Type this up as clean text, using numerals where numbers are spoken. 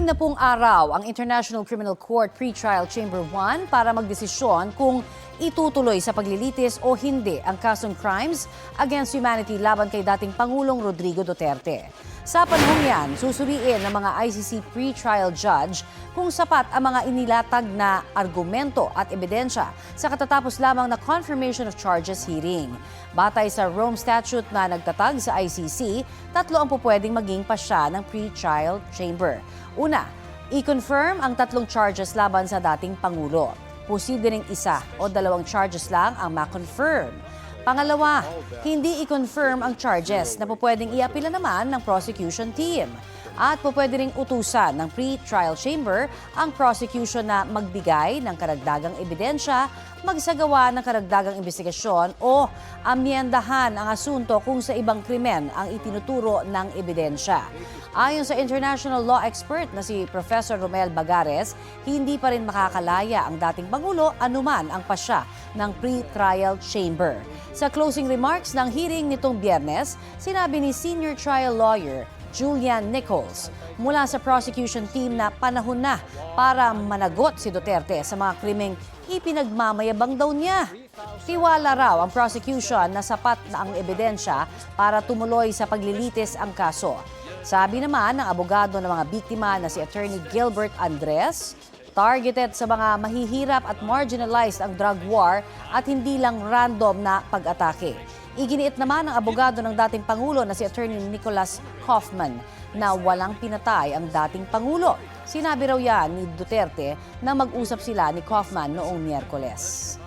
60 araw ang International Criminal Court Pretrial Chamber 1 para magdesisyon kung itutuloy sa paglilitis o hindi ang kasong crimes against humanity laban kay dating Pangulong Rodrigo Duterte. Sa panahong yan, susuriin ng mga ICC pretrial judge kung sapat ang mga inilatag na argumento at ebidensya sa katatapos lamang na confirmation of charges hearing. Batay sa Rome Statute na nagtatag sa ICC, 3 ang pupwedeng maging pasya ng pretrial chamber. Una, i-confirm ang 3 charges laban sa dating Pangulo. Posibleng 1 o 2 charges lang ang ma-confirm. Pangalawa, hindi i-confirm ang charges na pupwedeng iapila naman ng prosecution team. At pupwede ring utusan ng pre-trial chamber ang prosecution na magbigay ng karagdagang ebidensya, magsagawa ng karagdagang investigasyon o amyendahan ang asunto kung sa ibang krimen ang itinuturo ng ebidensya. Ayon sa international law expert na si Professor Romel Bagares, hindi pa rin makakalaya ang dating Pangulo anuman ang pasya ng pre-trial chamber. Sa closing remarks ng hearing nitong Biyernes, sinabi ni senior trial lawyer Julian Nichols mula sa prosecution team na panahon na para managot si Duterte sa mga krimeng ipinagmamayabang daw niya. Tiwala raw ang prosecution na sapat na ang ebidensya para tumuloy sa paglilitis ang kaso. Sabi naman ng abogado ng mga biktima na si Attorney Gilbert Andres, targeted sa mga mahihirap at marginalized ang drug war at hindi lang random na pag-atake. Iginiit naman ng abogado ng dating Pangulo na si Attorney Nicholas Kaufman na walang pinatay ang dating Pangulo. Sinabi raw yan ni Duterte na mag-usap sila ni Kaufman noong Miyerkules.